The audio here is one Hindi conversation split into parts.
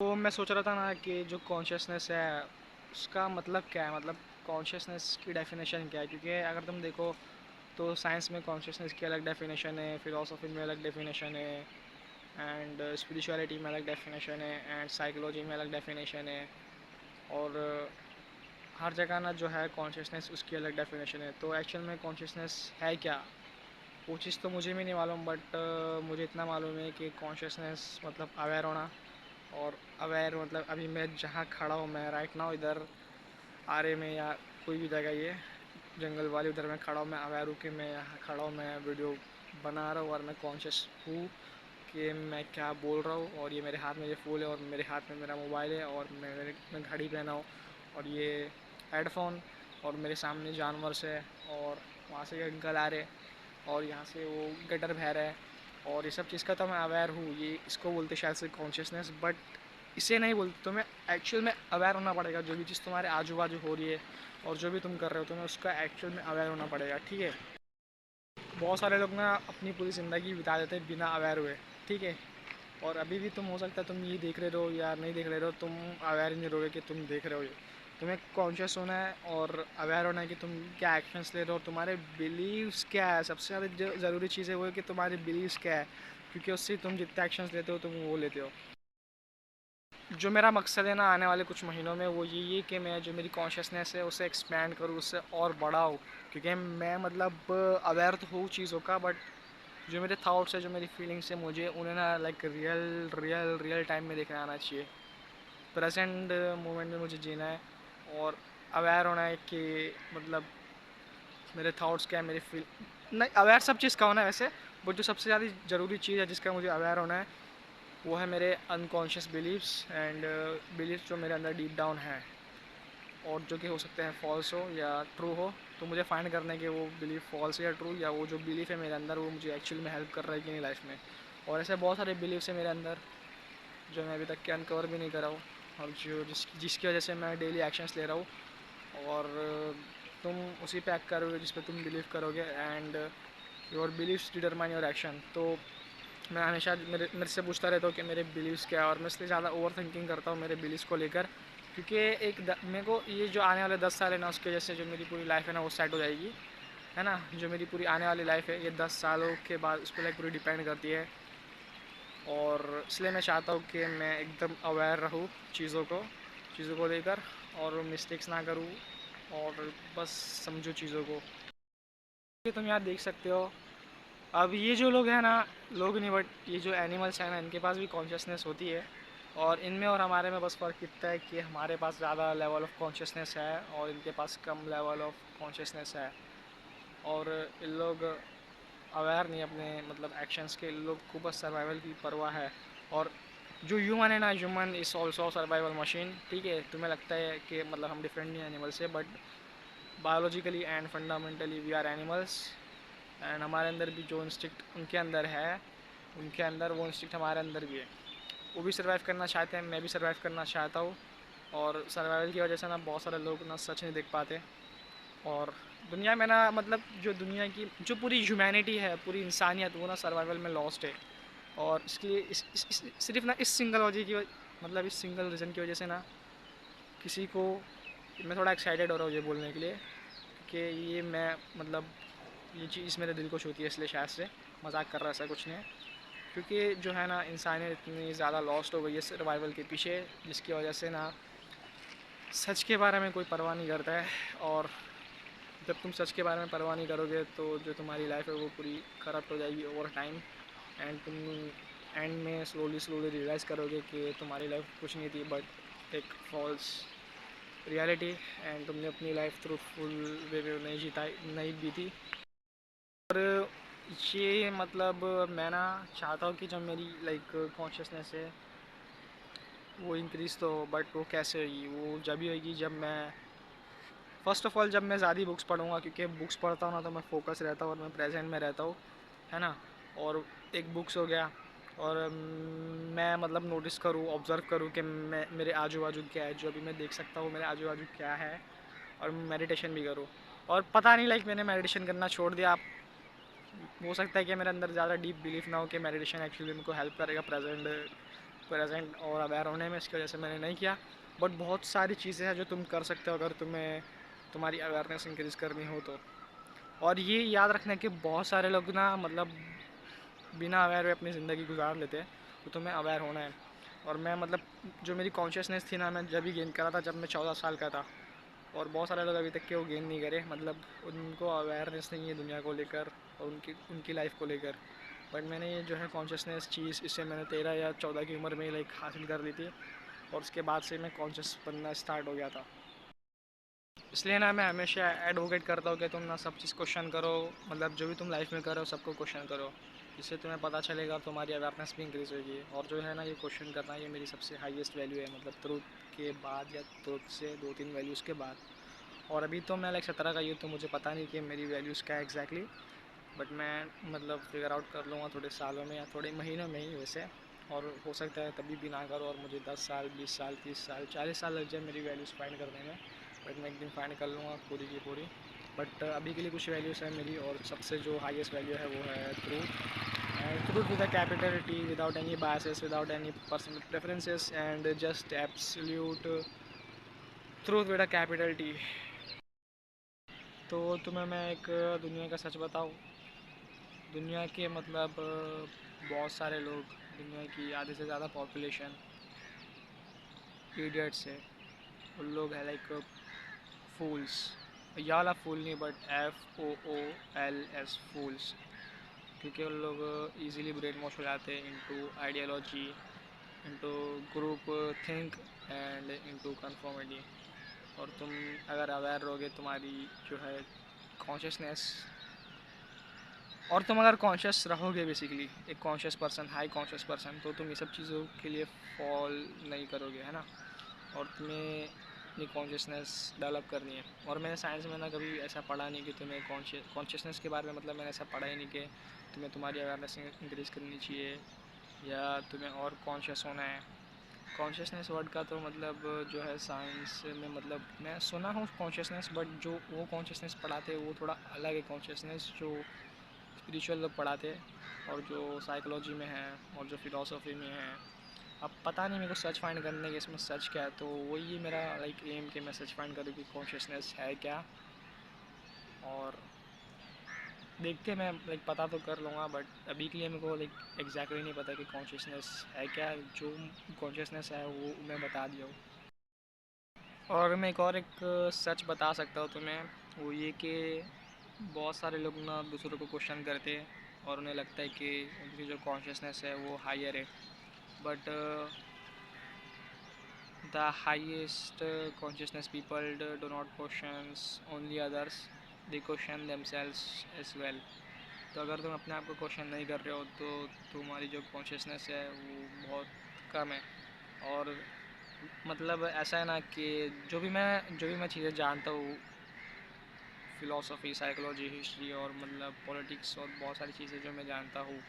तो मैं सोच रहा था ना कि जो कॉन्शियसनेस है उसका मतलब क्या है, मतलब कॉन्शियसनेस की डेफिनेशन क्या है। क्योंकि अगर तुम देखो तो साइंस में कॉन्शियसनेस की अलग डेफिनेशन है, फिलोसफी में अलग डेफिनेशन है, एंड स्पिरिचुअलिटी में अलग डेफिनेशन है, एंड साइकोलॉजी में अलग डेफिनेशन है। और हर जगह ना जो है कॉन्शियसनेस उसकी अलग डेफिनेशन है। तो एक्चुअल में कॉन्शियसनेस है क्या, वो चीज़ तो मुझे भी नहीं मालूम, बट मुझे इतना मालूम है कि कॉन्शियसनेस मतलब अवेयर होना। और अवेयर मतलब अभी मैं जहाँ खड़ा हूँ, मैं राइट नाउ इधर आरे में या कोई भी जगह, ये जंगल वाली उधर मैं खड़ा हूँ, मैं अवेयर हूँ कि मैं यहाँ खड़ा हूँ, मैं वीडियो बना रहा हूँ और मैं कॉन्शियस हूँ कि मैं क्या बोल रहा हूँ। और ये मेरे हाथ में ये फ़ोन है और मेरे हाथ में मेरा मोबाइल है और मैं घड़ी पहना हूँ और ये हेडफोन, और मेरे सामने जानवर है और वहाँ से अंकल आ रहे और यहाँ से वो गटर बह रहा है। और ये सब चीज़ का तो मैं अवेयर हूँ, ये इसको बोलते शायद से कॉन्शियसनेस, बट इसे नहीं बोलते। तुम्हें एक्चुअल में अवेयर होना पड़ेगा, जो भी चीज़ तुम्हारे आजू बाजू हो रही है और जो भी तुम कर रहे हो तुम्हें उसका एक्चुअल में अवेयर होना पड़ेगा, ठीक है। बहुत सारे लोग ना अपनी पूरी ज़िंदगी बिता देते हैं बिना अवेयर हुए, ठीक है। और अभी भी तुम हो सकता है तुम ये देख रहे हो या नहीं देख रहे हो, तुम अवेयर ही नहीं रहोगे कि तुम देख रहे हो ये। तुम्हें कॉन्शियस होना है और अवेयर होना है कि तुम क्या एक्शंस ले रहे हो, तुम्हारे बिलीव्स क्या है। सबसे ज़्यादा जो ज़रूरी चीज़ है वो है कि तुम्हारे बिलीव्स क्या है, क्योंकि उससे तुम जितने एक्शंस लेते हो तुम वो लेते हो। जो मेरा मकसद है ना आने वाले कुछ महीनों में वो यही है कि मैं जो मेरी कॉन्शियसनेस है उसे एक्सपैंड करूँ, उससे और बढ़ाऊँ। क्योंकि मैं मतलब अवेयर तो हूँ चीज़ों का, बट जो मेरे थाट्स है, जो मेरी फीलिंग्स है, मुझे उन्हें ना like real real real time में देखना आना चाहिए। प्रेजेंट मोमेंट में मुझे जीना है और अवेयर होना है कि मतलब मेरे थाट्स क्या है, मेरी फील नहीं। अवेयर सब चीज़ का होना है वैसे, बट जो सबसे ज़्यादा ज़रूरी चीज़ है जिसका मुझे अवेयर होना है वो है मेरे अनकॉन्शियस बिलीव्स एंड बिलीव्स जो मेरे अंदर डीप डाउन है, और जो कि हो सकते हैं फॉल्स हो या ट्रू हो। तो मुझे फाइंड करना है कि वो बिलीव फॉल्स है या ट्रू, या वो जो बिलीफ है मेरे अंदर वो मुझे एक्चुअल में हेल्प कर रहा है कि नहीं लाइफ में। और ऐसे बहुत सारे बिलीव्स है मेरे अंदर जो मैं अभी तक के अनकवर भी नहीं करा हूँ, और जो जिसकी वजह से मैं डेली एक्शंस ले रहा हूँ। और तुम उसी पे एक्ट करोगे जिस पे तुम बिलीव करोगे, and your believes determine your action. तो मैं हमेशा मेरे से पूछता रहता हूँ कि मेरे बिलीव्स क्या है, और मैं इसलिए ज़्यादा ओवर थिंकिंग करता हूँ मेरे बिलीव्स को लेकर। क्योंकि मेरे को ये जो आने वाले 10 साल है ना उसकी वजह से जो मेरी पूरी लाइफ है ना वो सेट हो जाएगी, है ना। जो मेरी पूरी आने वाली लाइफ है ये 10 सालों के बाद उस पर लाइक पूरी डिपेंड करती है। और इसलिए मैं चाहता हूँ कि मैं एकदम अवेयर रहूँ चीज़ों को लेकर, और मिस्टेक्स ना करूँ, और बस समझो चीज़ों को। ये तुम यार देख सकते हो, अब ये जो लोग हैं ना, लोग नहीं बट ये जो एनिमल्स हैं ना, इनके पास भी कॉन्शियसनेस होती है। और इनमें और हमारे में बस फ़र्क इतना है कि हमारे पास ज़्यादा लेवल ऑफ कॉन्शियसनेस है और इनके पास कम लेवल ऑफ कॉन्शियसनेस है। और इन लोग अवेयर नहीं अपने मतलब एक्शंस के, इन लोग को बस सर्वाइवल की परवाह है। और जो ह्यूमन है ना, human is also survival machine, ठीक है। तुम्हें लगता है कि मतलब हम डिफरेंट नहीं एनिमल से, but biologically and fundamentally we are animals. And हमारे अंदर भी जो इंस्टिक्ट उनके अंदर है, उनके अंदर वो इंस्टिक्ट हमारे अंदर भी है। वो भी सर्वाइव करना चाहते हैं, मैं भी सर्वाइव करना चाहता हूँ। और सर्वाइवल की वजह से ना बहुत सारे लोग ना सच नहीं देख पाते। और दुनिया में ना मतलब जो दुनिया की जो पूरी ह्यूमैनिटी है, पूरी इंसानियत, वो ना सर्वाइवल में लॉस्ट है। और इसके लिए सिर्फ ना इस सिंगल वजह की मतलब इस सिंगल रीज़न की वजह से ना किसी को, मैं थोड़ा एक्साइटेड हो रहा हूँ ये बोलने के लिए कि ये मैं मतलब ये चीज़ मेरे दिल को छूती है, इसलिए शायद से मजाक कर रहा है, ऐसा कुछ नहीं है। क्योंकि जो है ना इंसानियत इतनी ज़्यादा लॉस्ट हो गई है सर्वाइवल के पीछे, जिसकी वजह से ना सच के बारे में कोई परवाह नहीं करता है। और जब तुम सच के बारे में परवाह नहीं करोगे तो जो तुम्हारी लाइफ है वो पूरी करप्ट हो जाएगी ओवर टाइम। एंड तुम एंड में स्लोली स्लोली रियलाइज़ करोगे कि तुम्हारी लाइफ कुछ नहीं थी बट एक फॉल्स रियलिटी। एंड तुमने अपनी लाइफ ट्रूथफुल वे में नहीं जीता, नहीं बीती। और ये मतलब मैं ना चाहता हूँ कि जब मेरी लाइक कॉन्शियसनेस है वो इंक्रीज़ तो, बट वो कैसे होगी, वो जब ही होगी जब मैं फ़र्स्ट ऑफ़ ऑल जब मैं ज़्यादा बुक्स पढ़ूँगा। क्योंकि बुक्स पढ़ता हूँ ना तो मैं फोकस रहता हूँ और मैं प्रेजेंट में रहता हूँ, है ना। और एक बुक्स हो गया, और मैं मतलब नोटिस करूँ, ऑब्ज़र्व करूँ कि मैं मेरे आजू बाजू क्या है, जो अभी मैं देख सकता हूँ मेरे आजू बाजू क्या है। और मेडिटेशन भी करूँ। और पता नहीं लाइक मैंने मेडिटेशन करना छोड़ दिया। हो सकता है कि मेरे अंदर ज़्यादा डीप बिलीफ ना हो कि मेडिटेशन एक्चुअली मेरे को हेल्प करेगा प्रेजेंट प्रेजेंट और अवेयर होने में, इसकी वजह से मैंने नहीं किया। बट बहुत सारी चीज़ें हैं जो तुम कर सकते हो अगर तुम्हें तुम्हारी अवेयरनेस इंक्रीज़ करनी हो तो। और ये याद रखना कि बहुत सारे लोग ना मतलब बिना अवेयर हुए अपनी ज़िंदगी गुजार लेते हैं, तो तुम्हें अवेयर होना है। और मैं मतलब जो मेरी कॉन्शियसनेस थी ना, मैं जब भी गेन करा था जब मैं 14 साल का था। और बहुत सारे लोग अभी तक के वो गेन नहीं करे, मतलब उनको अवेयरनेस नहीं है दुनिया को लेकर और उनकी उनकी लाइफ को लेकर। बट मैंने ये जो है कॉन्शियसनेस चीज़, इससे मैंने 13 या 14 की उम्र में लाइक हासिल कर ली थी। और उसके बाद से मैं कॉन्शियस बनना स्टार्ट हो गया था। इसलिए ना मैं हमेशा एडवोकेट करता हूँ कि तुम ना सब चीज़ क्वेश्चन करो, मतलब जो भी तुम लाइफ में करो सबको क्वेश्चन करो। इससे तुम्हें पता चलेगा, तुम्हारी अवेयरनेस भी इंक्रीज़ होगी। और जो है ना ये क्वेश्चन करना, ये मेरी सबसे हाईएस्ट वैल्यू है, मतलब ट्रूथ के बाद या ट्रूथ से 2-3 वैल्यूज़ के बाद। और अभी तो मैं लाइक 17 का यूथ, तो मुझे पता नहीं कि मेरी वैल्यूज़ क्या है एग्जैक्टली। बट मैं मतलब फिगर आउट कर लूँगा थोड़े सालों में या थोड़े महीनों में ही वैसे। और हो सकता है तभी भी ना करो और मुझे 10 साल, 20 साल, 30 साल, 40 साल लग जाए मेरी वैल्यूज़ फाइंड करने में। बट मैं एक दिन फाइंड कर लूँगा पूरी की पूरी। बट अभी के लिए कुछ वैल्यूज़ है मेरी, और सबसे जो हाईएस्ट वैल्यू है वो है truth. And truth with a capital T, without any biases, without any personal preferences, and just absolute truth with a capital T. तो तुम्हें मैं एक दुनिया का सच बताऊँ। दुनिया के मतलब बहुत सारे लोग, दुनिया की आधे से ज़्यादा पॉपुलेशन इडियट्स है। उन लोग है लाइक फूल्स। ये वाला फूल नहीं, बट FOOLS फूल्स। क्योंकि उन लोग इजीली ब्रेन वॉश हो जाते हैं into ideology, into group think and into conformity. और तुम अगर अवेयर रहोगे तुम्हारी जो है कॉन्शियसनेस, और तुम अगर कॉन्शियस रहोगे बेसिकली एक conscious person, high conscious person, तो तुम ये सब चीज़ों के लिए फॉल नहीं करोगे, है ना। और तुम्हें अपनी कॉन्शियसनेस डेवलप करनी है। और मैंने साइंस में ना कभी ऐसा पढ़ा नहीं कि तुम्हें कॉन्शियसनेस के बारे में, मतलब मैंने ऐसा पढ़ा ही नहीं कि तुम्हें तुम्हारी अवेयरनेस इंक्रीज़ करनी चाहिए या तुम्हें और कॉन्शियस होना है। कॉन्शियसनेस वर्ड का तो मतलब जो है साइंस में, मतलब मैं सुना हूँ कॉन्शियसनेस, बट जो वो कॉन्शियसनेस पढ़ाते हैं वो थोड़ा अलग है कॉन्शियसनेस जो स्पिरिचुअल लोग पढ़ाते हैं और जो साइकोलॉजी में है और जो फिलोसफी में है। अब पता नहीं मेरे को सच फाइंड करने के इसमें सच क्या है, तो वही मेरा लाइक एम कि मैं सच फाइंड करूँ कि कॉन्शियसनेस है क्या। और देखते मैं लाइक पता तो कर लूँगा, बट अभी के लिए मेरे को लाइक एग्जैक्टली नहीं पता कि कॉन्शियसनेस है क्या। जो कॉन्शियसनेस है वो मैं बता दिया हूँ। और मैं एक सच बता सकता हूँ तुम्हें, वो ये कि बहुत सारे लोग ना दूसरों को क्वेश्चन करते हैं और उन्हें लगता है कि उनकी जो कॉन्शियसनेस है वो हायर है। But the highest consciousness people do not questions only others, they question themselves as well. तो अगर तुम अपने आप को क्वेश्चन नहीं कर रहे हो तो तुम्हारी जो कॉन्शियसनेस है वो बहुत कम है। और मतलब ऐसा है ना कि जो भी मैं चीज़ें जानता हूँ, फ़िलासफ़ी, साइकोलॉजी, हिस्ट्री और मतलब पॉलिटिक्स और बहुत सारी चीज़ें जो मैं जानता हूँ,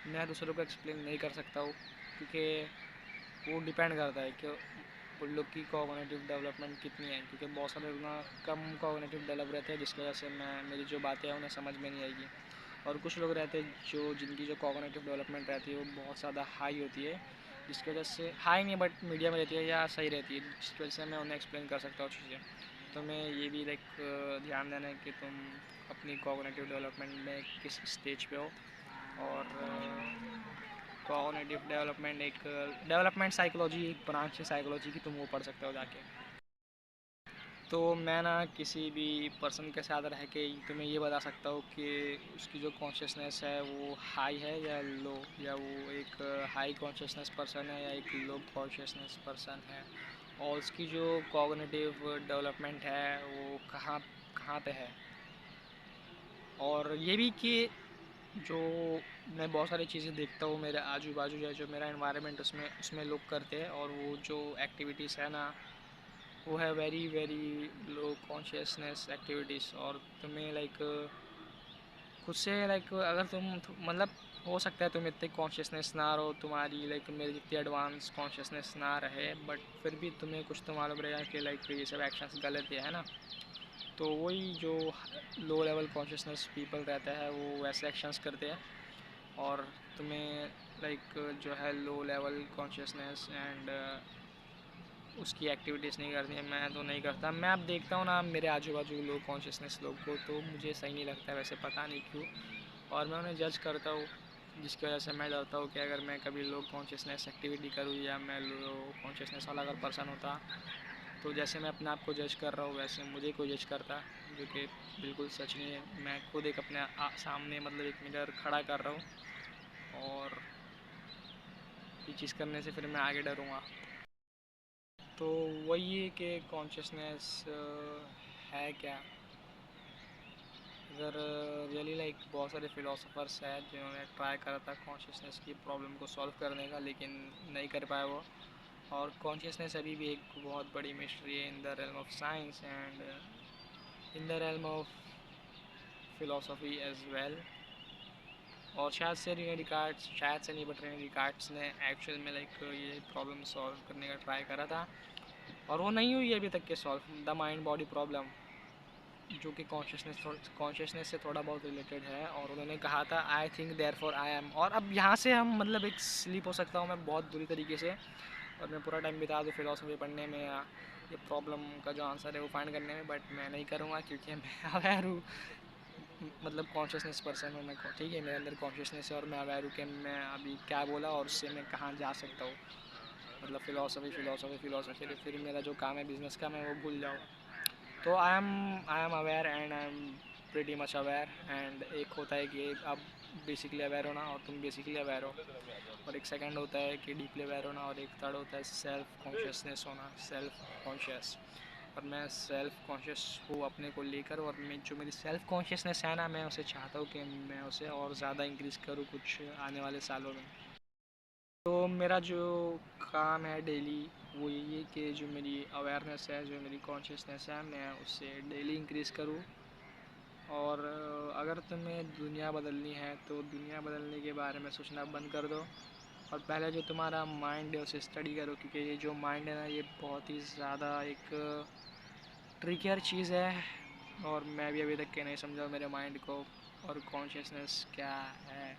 मैं दूसरों को एक्सप्लेन नहीं कर सकता हूँ। क्योंकि वो डिपेंड करता है कि उन लोग की कॉग्निटिव डेवलपमेंट कितनी है। क्योंकि बहुत सारे लोग ना कम कॉग्निटिव डेवलप रहते हैं, जिसकी वजह से मेरी जो बातें हैं उन्हें समझ में नहीं आएगी। और कुछ लोग रहते हैं जिनकी जो कॉग्निटिव डेवलपमेंट रहती है वो बहुत ज़्यादा हाई होती है, जिसकी वजह से हाई नहीं बट मीडियम रहती है या सही रहती है, जिसकी वजह से मैं उन्हें एक्सप्लेन कर सकता हूँ चीज़ें। तो मैं ये भी लाइक ध्यान देना है कि तुम अपनी कॉग्निटिव डेवलपमेंट में किस स्टेज पे हो। और कॉग्निटिव डेवलपमेंट एक डेवलपमेंट साइकोलॉजी, एक ब्रांच है साइकोलॉजी की, तुम वो पढ़ सकते हो जाके। तो मैं ना किसी भी पर्सन के साथ रह के तुम्हें ये बता सकता हूँ कि उसकी जो कॉन्शियसनेस है वो हाई है या लो, या वो एक हाई कॉन्शियसनेस पर्सन है या एक लो कॉन्शियसनेस पर्सन है, और उसकी जो कॉग्निटिव डेवलपमेंट है वो कहाँ कहाँ पे है। और ये भी कि जो मैं बहुत सारी चीज़ें देखता हूँ मेरे आजू बाजू या जो मेरा इन्वायरमेंट उसमें उसमें लोग करते हैं, और वो जो एक्टिविटीज़ है ना वो है very very low consciousness activities. और तुम्हें लाइक खुद से लाइक अगर तुम मतलब हो सकता है तुम इतने कॉन्शियसनेस ना रहो, तुम्हारी लाइक मेरी जितनी एडवांस कॉन्शियसनेस ना रहे, बट फिर भी तुम्हें कुछ तो मालूम रहेगा कि लाइक ये सब एक्शंस गलत है ना। तो वही जो लो लेवल कॉन्शियसनेस पीपल रहता है वो वैसे एक्शंस करते हैं। और तुम्हें लाइक जो है लो लेवल कॉन्शियसनेस एंड उसकी एक्टिविटीज़ नहीं करनी है, मैं तो नहीं करता। मैं अब देखता हूँ ना मेरे आजू बाजू लो कॉन्शियसनेस लोग को, तो मुझे सही नहीं लगता वैसे, पता नहीं क्यों, और मैं उन्हें जज करता हूँ, जिसकी वजह से मैं डरता हूँ कि अगर मैं कभी लो कॉन्शियसनेस एक्टिविटी करूँ या मैं लो कॉन्शियसनेस वाला अगर पर्सन होता, तो जैसे मैं अपने आप को जज कर रहा हूँ वैसे मुझे कोई जज करता, जो कि बिल्कुल सच नहीं है। मैं खुद एक अपने सामने मतलब एक मिरर खड़ा कर रहा हूँ, और ये चीज़ करने से फिर मैं आगे डरूँगा। तो वही है कि कॉन्शियसनेस है क्या। अगर रियली लाइक बहुत सारे फिलोसोफर्स हैं जिन्होंने ट्राई करा था कॉन्शियसनेस की प्रॉब्लम को सॉल्व करने का, लेकिन नहीं कर पाए वो। और कॉन्शियसनेस अभी भी एक बहुत बड़ी मिस्ट्री है in the realm of science and in the realm of philosophy as well. और शायद से नहीं बट रेने डिकार्ड्स ने एक्चुअल में लाइक ये प्रॉब्लम सॉल्व करने का ट्राई करा था, और वो नहीं हुई अभी तक के solve, the mind body problem, जो कि कॉन्शियसनेस से थोड़ा बहुत रिलेटेड है। और उन्होंने कहा था I think therefore I am. और अब यहाँ से हम मतलब एक स्लीप हो सकता हूँ मैं बहुत बुरी तरीके से, और मैं पूरा टाइम बिता दूँ फिलोसफी पढ़ने में या ये प्रॉब्लम का जो आंसर है वो फाइंड करने में, बट मैं नहीं करूँगा क्योंकि मैं अवेयर हूँ, मतलब कॉन्शियसनेस पर्सन हूँ मैं। ठीक है, मेरे अंदर कॉन्शियसनेस है और मैं अवेयर हूँ कि मैं अभी क्या बोला और उससे मैं कहाँ जा सकता हूँ। मतलब फ़िलासफ़ी फ़िलासफ़ी फ़िलासफ़ी फिर मेरा जो काम है बिज़नेस का मैं वो भूल जाऊँ। तो I am aware and I am pretty much aware. And एक होता है कि आप बेसिकली अवेयर होना और तुम बेसिकली अवेयर हो, और एक सेकंड होता है कि डीपली अवेयर होना, और एक थर्ड होता है सेल्फ कॉन्शियसनेस होना, सेल्फ कॉन्शियस। और मैं सेल्फ कॉन्शियस हूँ अपने को लेकर, और मैं जो मेरी सेल्फ कॉन्शियसनेस है ना, मैं उसे चाहता हूँ कि मैं उसे और ज़्यादा इंक्रीज़ करूँ कुछ आने वाले सालों में। तो मेरा जो काम है डेली वो यही है कि जो मेरी अवेयरनेस है, जो मेरी कॉन्शियसनेस है, मैं उससे डेली इंक्रीज़ करूँ। और अगर तुम्हें दुनिया बदलनी है तो दुनिया बदलने के बारे में सोचना बंद कर दो, और पहले जो तुम्हारा माइंड है उसे स्टडी करो, क्योंकि ये जो माइंड है ना ये बहुत ही ज़्यादा एक ट्रिकियर चीज़ है, और मैं भी अभी तक के नहीं समझा मेरे माइंड को और कॉन्शियसनेस क्या है।